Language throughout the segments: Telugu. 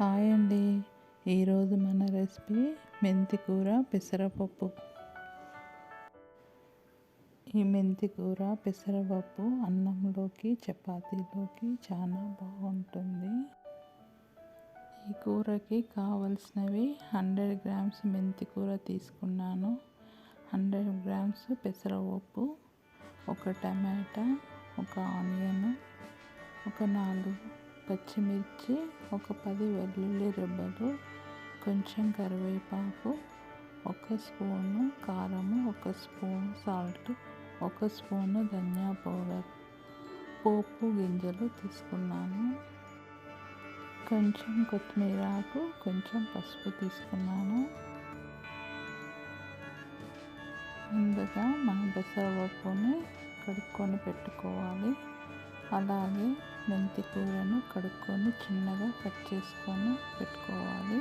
హాయ్ అండి. ఈరోజు మన రెసిపీ మెంతి కూర పెసరపప్పు. ఈ మెంతి కూర పెసరపప్పు అన్నంలోకి చపాతీలోకి చాలా బాగుంటుంది. ఈ కూరకి కావలసినవి 100 గ్రామ్స్ మెంతి కూర తీసుకున్నాను, 100 గ్రామ్స్ పెసరపప్పు, ఒక టమాటా, ఒక ఆనియన్, ఒక 4 పచ్చిమిర్చి, ఒక 10 వెల్లుల్లి రెబ్బలు, కొంచెం కరివేపాకు, 1 స్పూను కారము, 1 స్పూన్ సాల్ట్, 1 స్పూను ధనియా పౌడర్, పోపు గింజలు తీసుకున్నాను, కొంచెం కొత్తిమీర ఆకు, కొంచెం పసుపు తీసుకున్నాను. ముందుగా మనం పెసరపప్పుని కడుక్కొని పెట్టుకోవాలి. అలాగే మెంతి కూరను కడుక్కొని చిన్నగా కట్ చేసుకొని పెట్టుకోవాలి.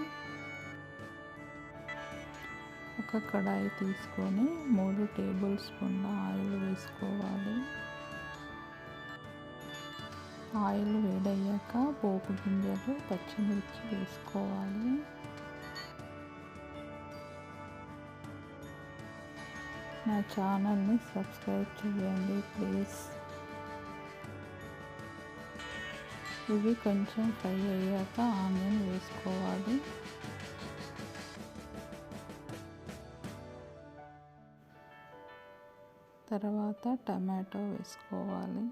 ఒక కడాయి తీసుకొని 3 టేబుల్ స్పూన్ల ఆయిల్ వేసుకోవాలి. ఆయిల్ వేడయ్యాక పోపు గింజలు, పచ్చిమిర్చి వేసుకోవాలి. నా ఛానల్ని సబ్స్క్రైబ్ చేయండి ప్లీజ్. ఇవి కొంచెం ఫ్రై అయ్యాక ఆనియన్ వేసుకోవాలి. తర్వాత టమాటో వేసుకోవాలి.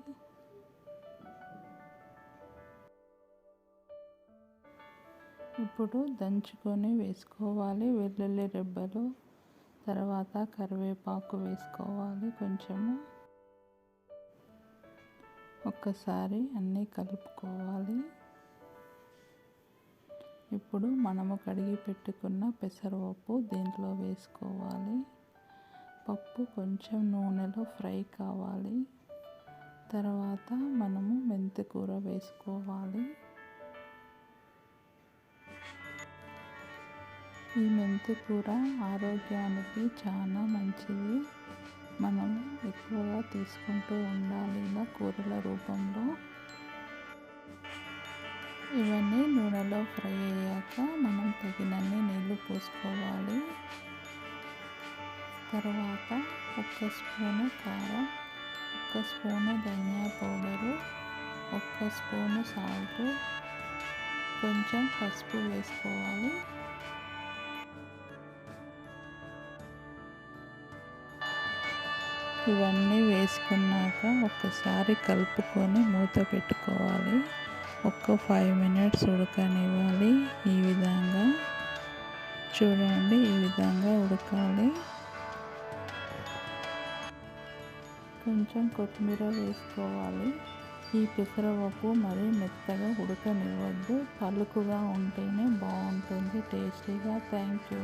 ఇప్పుడు దంచుకొని వేసుకోవాలి వెల్లుల్లి రెబ్బలు. తర్వాత కరివేపాకు వేసుకోవాలి కొంచెము. ఒక్కసారి అన్నీ కలుపుకోవాలి. ఇప్పుడు మనము కడిగి పెట్టుకున్న పెసరపప్పు దీంట్లో వేసుకోవాలి. పప్పు కొంచెం నూనెలో ఫ్రై కావాలి. తర్వాత మనము మెంతి కూర వేసుకోవాలి. ఈ మెంతి కూర ఆరోగ్యానికి చాలా మంచిది. మనం ఎక్కువగా తీసుకుంటూ ఉండాలి ఇలా కూరల రూపంలో. ఇవన్నీ నూనెలో ఫ్రై అయ్యాక మనం తగినన్ని నీళ్లు పోసుకోవాలి. తర్వాత 1 స్పూను కారం, 1 స్పూను ధనియా పౌడరు, 1 స్పూను సాల్ట్, కొంచెం పసుపు వేసుకోవాలి. ఇవన్నీ వేసుకున్నాక ఒక్కసారి కలుపుకొని మూత పెట్టుకోవాలి. ఒక 5 మినిట్స్ ఉడకనివ్వాలి. ఈ విధంగా చూడండి, ఈ విధంగా ఉడకాలి. కొంచెం కొత్తిమీర వేసుకోవాలి. ఈ పెసరపప్పు మరీ మెత్తగా ఉడకనివ్వద్దు, పలుకుగా ఉంటేనే బాగుంటుంది టేస్టీగా. Thank you.